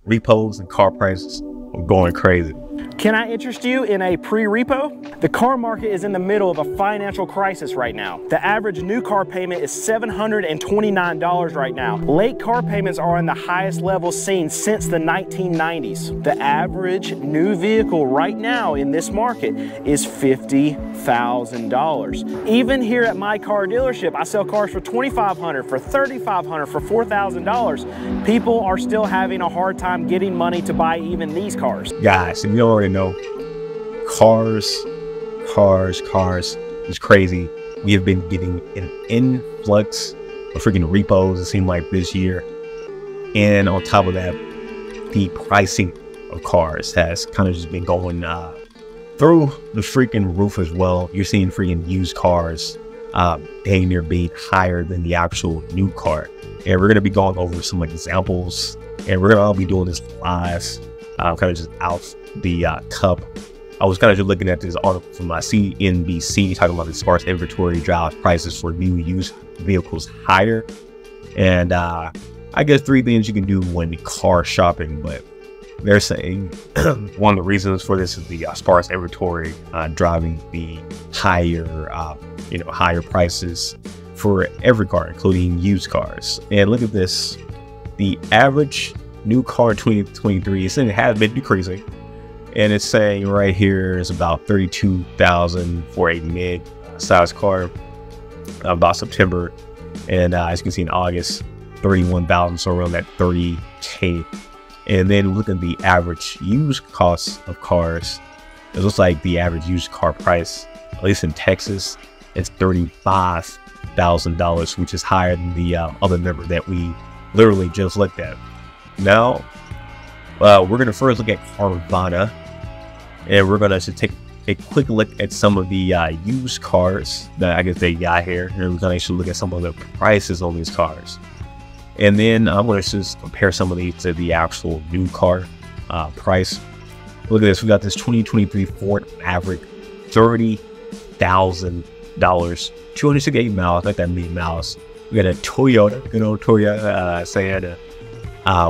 repos and car prices are going crazy. Can I interest you in a pre-repo? The car market is in the middle of a financial crisis right now. The average new car payment is $729 right now. Late car payments are on the highest levels seen since the 1990s. The average new vehicle right now in this market is $50,000. Even here at my car dealership, I sell cars for $2,500, for $3,500, for $4,000. People are still having a hard time getting money to buy even these cars. Guys, if you already know, cars is crazy. We have been getting an influx of freaking repos, it seemed like, this year. And on top of that, the pricing of cars has kind of just been going through the freaking roof as well. You're seeing freaking used cars dang near being higher than the actual new car. And we're going to be going over some examples, and we're going to all be doing this live, kind of just out the cup. I was kind of just looking at this article from CNBC talking about the sparse inventory drives prices for new used vehicles higher. And I guess 3 things you can do when car shopping, but they're saying one of the reasons for this is the sparse inventory driving the higher higher prices for every car, including used cars. And look at this, the average new car in 2023 it has been decreasing, and it's saying right here is about 32,000 for a mid-size car about September, and as you can see in August, 31,000, so around that 30K. And then look at the average used cost of cars. It looks like the average used car price, at least in Texas, is $35,000, which is higher than the other number that we literally just looked at. Now, we're going to first look at Carvana, and we're going to take a quick look at some of the used cars that I guess they got here, and we're going to actually look at some of the prices on these cars. And then I'm going to just compare some of these to the actual new car price. Look at this. We got this 2023 Ford Maverick, $30,000, 268 miles, not that many miles. We got a Toyota, good old Toyota Sienna,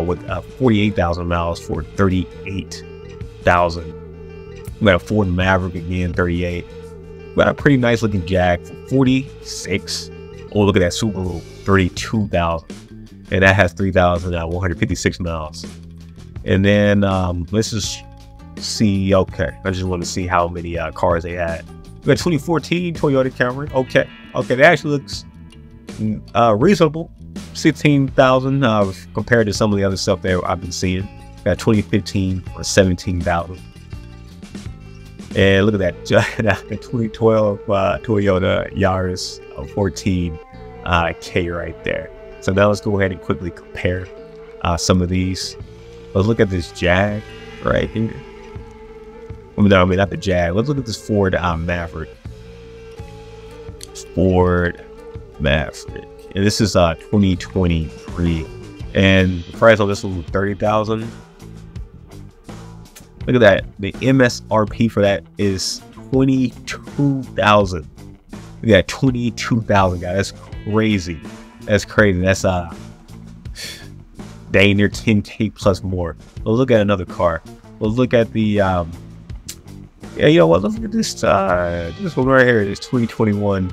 with 48,000 miles for $38,000. We got a Ford Maverick again, 38. We got a pretty nice looking Jag for 46. Oh, look at that Subaru, 32,000. And that has 3,156 miles. And then let's just see. Okay, I just want to see how many cars they had. We got 2014 Toyota Camry. Okay, that actually looks reasonable. 16,000 compared to some of the other stuff that I've been seeing. We got 2015 for 17,000. And look at that, the 2012 Toyota Yaris 14K right there. So now let's go ahead and quickly compare some of these. Let's look at this Jag right here. No, I mean not the Jag. Let's look at this Ford Maverick. Ford Maverick, and this is 2023, and the price on this one was 30,000. Look at that. The MSRP for that is 22,000. We got 22,000, guys. That's crazy. That's crazy. That's dang near 10K plus more. Let's look at another car. Let's look at the yeah, you know what? Let's look at this one right here. It's 2021.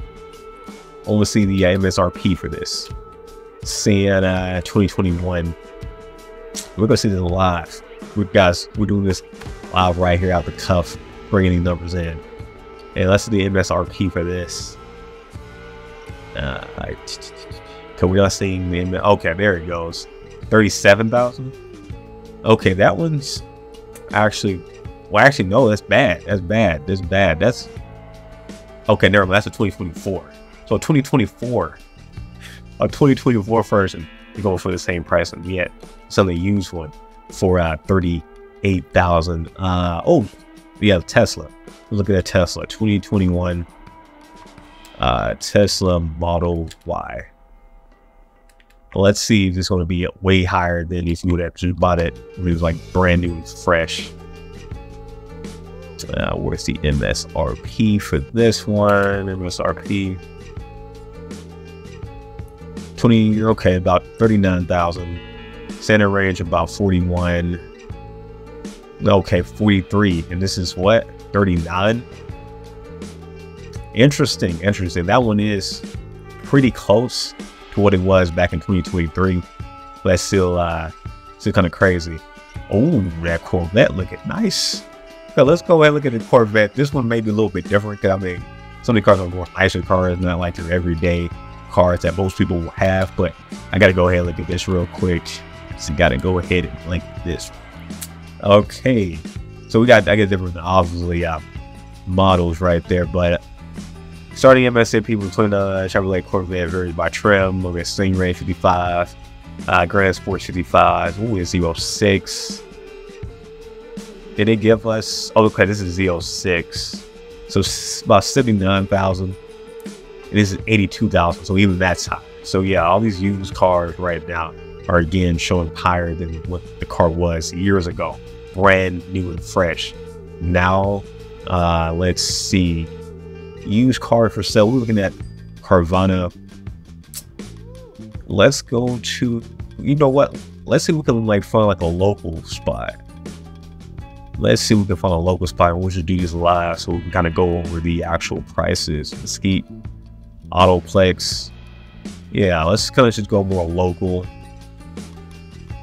I want to see the MSRP for this. Sienna 2021. We're gonna see this live. We're doing this live right here out the cuff, bringing these numbers in. And let's see the MSRP for this. We're not seeing the okay, there it goes. 37,000. Okay, that one's actually, well, actually no, that's bad. That's bad. That's okay. Never mind. That's a 2024. So 2024, a 2024 version, you're going for the same price, and yet some of the used one for 38,000. Oh, yeah, Tesla. Look at that Tesla 2021 Tesla Model Y. Let's see if it's going to be way higher than if you would have just bought it when it was like brand new and fresh. Where's the MSRP for this one? MSRP 20, okay, about 39,000. Standard range about 41. Okay, 43. And this is what? 39? Interesting. That one is pretty close to what it was back in 2023. But that's still kind of crazy. Oh, that Corvette looking nice. So let's go ahead and look at the Corvette. This one may be a little bit different, because I mean, some of the cars are more nicer cars, not like your everyday cars that most people will have. But I got to go ahead and look at this real quick. So you got to go ahead and link this. Okay, so we got, I guess, different obviously models right there. But starting MSRP between the Chevrolet Corvette varies by trim. Look at Stingray 55, Grand Sport 55. Ooh, it's 06. Did they give us? Oh, okay, this is 06. So it's about 79,000. This is 82,000. So even that's high. So yeah, all these used cars right now are again showing higher than what the car was years ago, brand new and fresh. Now, let's see, used car for sale. We're looking at Carvana. Let's go to, you know what? Let's see if we can like find like a local spot. Let's see if we can find a local spot. And we'll just do this live so we can kind of go over the actual prices. Mesquite, Autoplex. Yeah, let's kind of just go more local.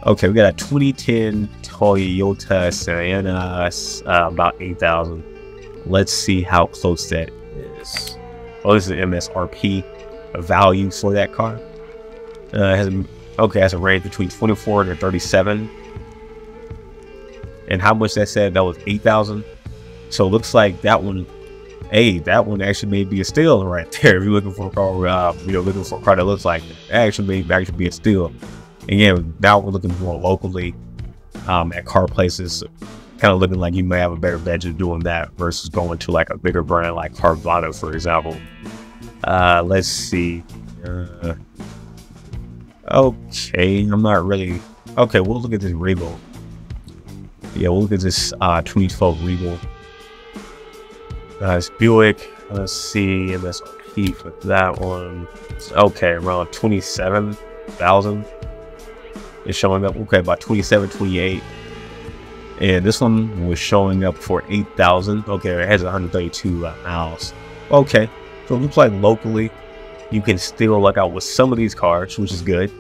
Okay, we got a 2010 Toyota Sienna, about 8,000. Let's see how close that is. Oh, this is MSRP value for that car. Has a range between 24 and 37. And how much that said? That was 8,000. So it looks like that one, hey, that one actually may be a steal right there. If you're looking for a car, looking for a car that looks like it, actually may be a steal. Again, now we're looking more locally at car places, kind of looking like you may have a better budget doing that versus going to like a bigger brand like Carvana, for example. Let's see. Okay, I'm not really. Okay, we'll look at this Regal. Yeah, we'll look at this 2012 Regal. It's Buick. Let's see, MSRP for that one. Okay, around 27,000. It's showing up, okay, about 27, 28. And this one was showing up for 8,000. Okay, it has 132 miles. Okay, so it looks like locally you can still luck out with some of these cars, which is good.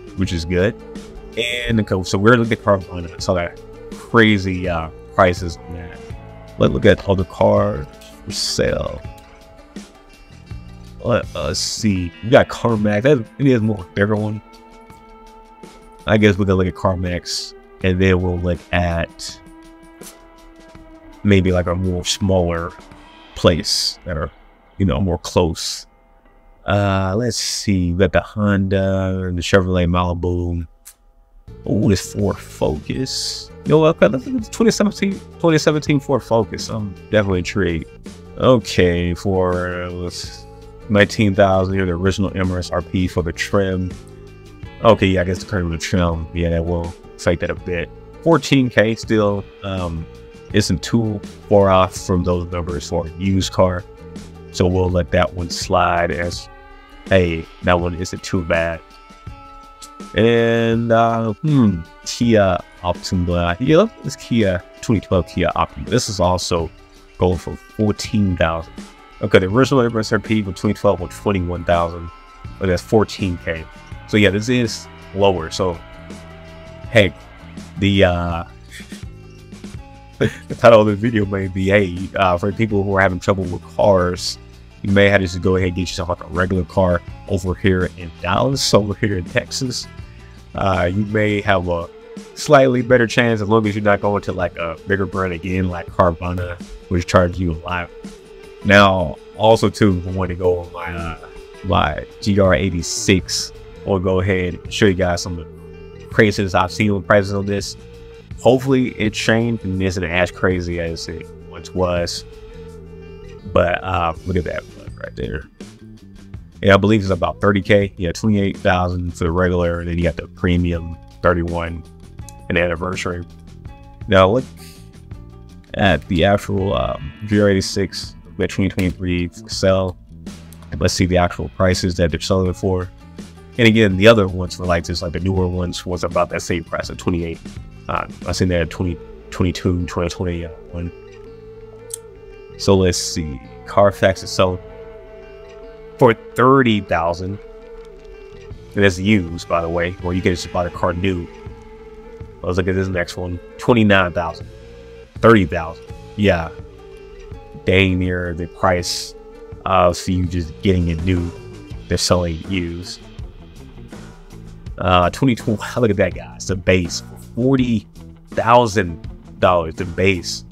And okay, so we're looking at Carvana. So that crazy prices on that. Let's look at other cars for sale. Let's see. We got CarMax. It is more bigger one. I guess we're gonna look at CarMax, and then we'll look at maybe like a more smaller place that are, more close. Let's see. We got the Honda, the Chevrolet Malibu. Oh, this Ford Focus. Okay, let's look at the 2017 Ford Focus. I'm definitely intrigued. Okay, for 19,000 here, the original MSRP for the trim. Okay, yeah, I guess the current with the trim, yeah, that will affect that a bit. 14K still isn't too far off from those numbers for a used car. So we'll let that one slide as, hey, that one isn't too bad. And Kia Optima. Yeah, look at this Kia 2012 Kia Optima. This is also going for 14,000. Okay, the original MSRP for 2012 was 21,000, but that's 14K. So yeah, this is lower. So hey, the title of the video may be, hey, for people who are having trouble with cars, you may have to just go ahead and get yourself like a regular car over here in Dallas, over here in Texas. You may have a slightly better chance as long as you're not going to like a bigger brand again, like Carvana, which charges you a lot. Now, also too, if I want to go on my GR86, I'll go ahead and show you guys some of the craziest I've seen with prices on this. Hopefully it changed and isn't as crazy as it once was. But look at that one right there. Yeah, I believe it's about 30K. Yeah, 28,000 for the regular, and then you got the premium 31 and the anniversary. Now look at the actual GR86 that 2023 for sale. Let's see the actual prices that they're selling it for. And again, the other ones were like just like the newer ones was about that same price at 28. I seen that at 2022, 2021. So let's see. Carfax is selling for $30,000. And that's used, by the way, or you can just buy the car new. Let's look at this next one. $29,000. $30,000. Yeah. Dang near the price of you just getting it new. They're selling it used. 2020. Look at that, guys. The base. $40,000. The base.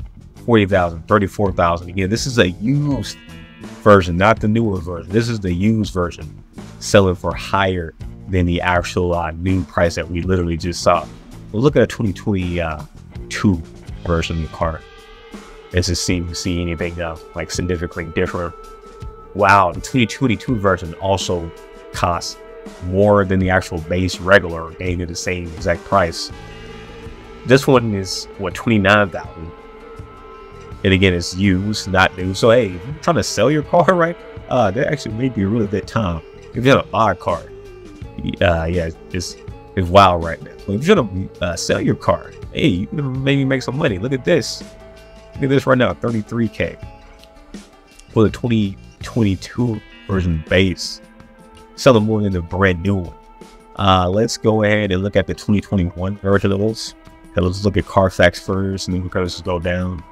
$40,000. $34,000. Again, this is a used version, not the newer version. This is the used version, selling for higher than the actual new price that we literally just saw. We'll look at a 2022 version of the car. It just seems to see anything like significantly different. Wow, the 2022 version also costs more than the actual base regular, getting at the same exact price. This one is what, $29,000. And again, it's used, not new. So hey, if you're trying to sell your car, right? That actually may be a really good time. If you're gonna buy a car, yeah, it's wild right now. But if you're gonna sell your car, hey, you can maybe make some money. Look at this. Look at this right now, $33K for the 2022 version base, selling more than the brand new one. Let's go ahead and look at the 2021 version of those. Okay, let's look at Carfax first, and then we're gonna just go down.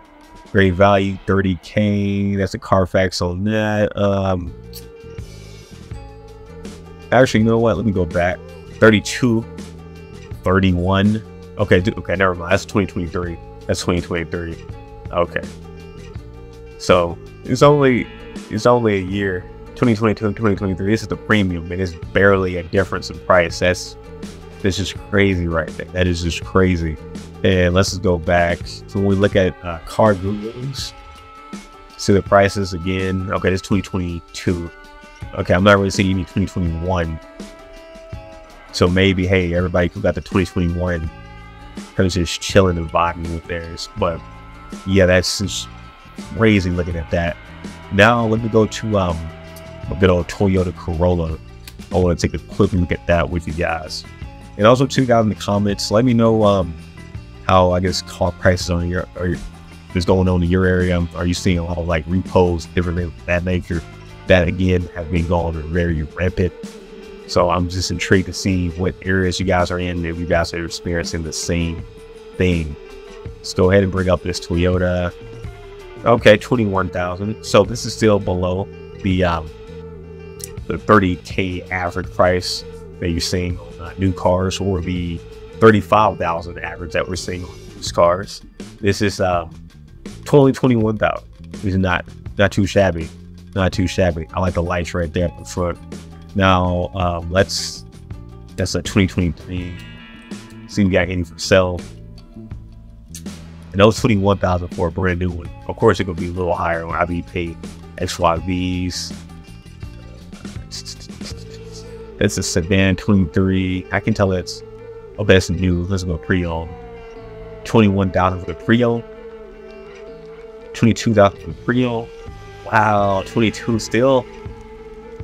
Great value, $30K. That's the Carfax on that. Actually, you know what? Let me go back. 32, 31. Okay, okay, never mind. That's 2023. That's 2023. Okay. So it's only a year. 2022 and 2023. This is the premium, and it's barely a difference in price. That's just crazy right there. That is just crazy. And let's just go back. So when we look at car gurus, see the prices again. Okay, this is 2022. Okay, I'm not really seeing any 2021. So maybe, hey, everybody who got the 2021 kind of just chilling and vibing with theirs. But yeah, that's just crazy looking at that. Now let me go to a good old Toyota Corolla. I want to take a quick look at that with you guys. And also too, guys, in the comments, let me know how, I guess, car prices on is going on in your area. Are you seeing a lot of like repos, different things of that nature that again have been going very rampant? So I'm just intrigued to see what areas you guys are in, if you guys are experiencing the same thing. Let's go ahead and bring up this Toyota. Okay, 21,000. So this is still below the 30K average price that you're seeing on new cars, or the 35,000 average that we're seeing on used cars. This is totally 21,000. This is not too shabby. Not too shabby. I like the lights right there up front. Now that's a 2023. See, we got any for sale. And those 21,000 for a brand new one. Of course, it could be a little higher when I be paid XYVs. It's a sedan 23. I can tell it's that's new. Let's go pre-owned. 21,000 for the pre-owned. 22,000 for the pre-owned. Wow, 22 still.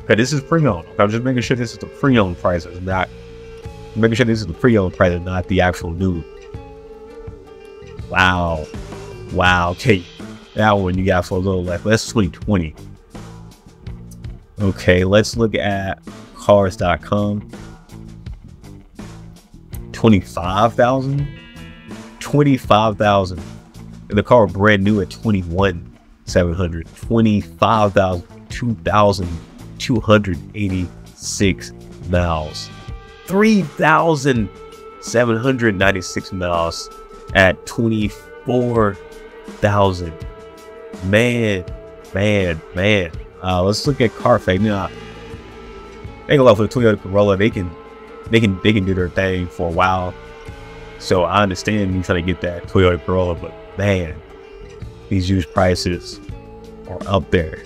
Okay, this is pre-owned. I'm just making sure this is the pre-owned price. It's not making sure this is the pre-owned price and not the actual new. Wow. Wow. Okay, that one you got for a little left. That's 2020. Okay, let's look at cars.com. 25,000. 25,000. The car brand new at 21,700. 25,000. 2,286 miles. 3,796 miles at 24,000. Man. Let's look at Carfax now. Ain't gonna lie, for the Toyota Corolla, they can do their thing for a while. So I understand you trying to get that Toyota Corolla, but man, these used prices are up there.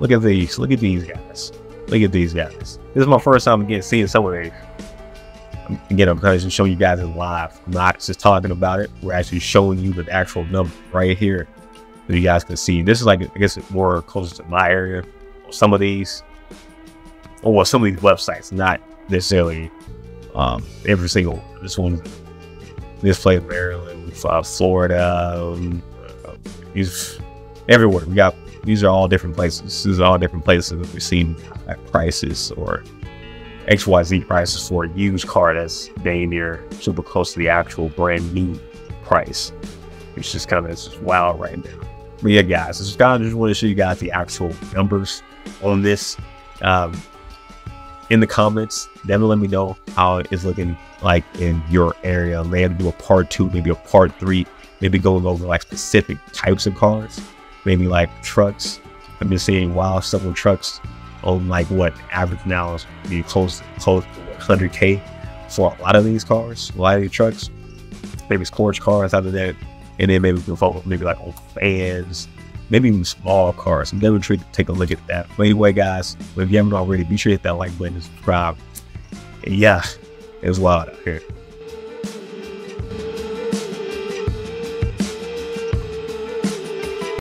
Look at these. Look at these guys. Look at these guys. This is my first time again seeing some of these. Again, I'm kind of just showing you guys in live. I'm not just talking about it. We're actually showing you the actual number right here that you guys can see. This is like, I guess, more closer to my area. Some of these, or some of these websites, not necessarily every single this one. This place, Maryland, Florida, these everywhere. We got these are all different places. These are all different places that we've seen prices or XYZ prices for a used car that's dang near super close to the actual brand new price. It's just kind of it's wild right now. But yeah, guys, just want to show you guys the actual numbers on this. In the comments, definitely let me know how it's looking like in your area. Maybe do a part 2, maybe a part 3, maybe going over like specific types of cars, maybe like trucks. I've been seeing wild stuff with trucks on like what average now is be close to 100K for a lot of these cars, a lot of these trucks. Maybe sports cars out of that, and then maybe we can focus maybe like on fans, maybe even small cars. I'm definitely take a look at that. But anyway, guys, if you haven't already, be sure to hit that like button and subscribe. And yeah, it was wild out here.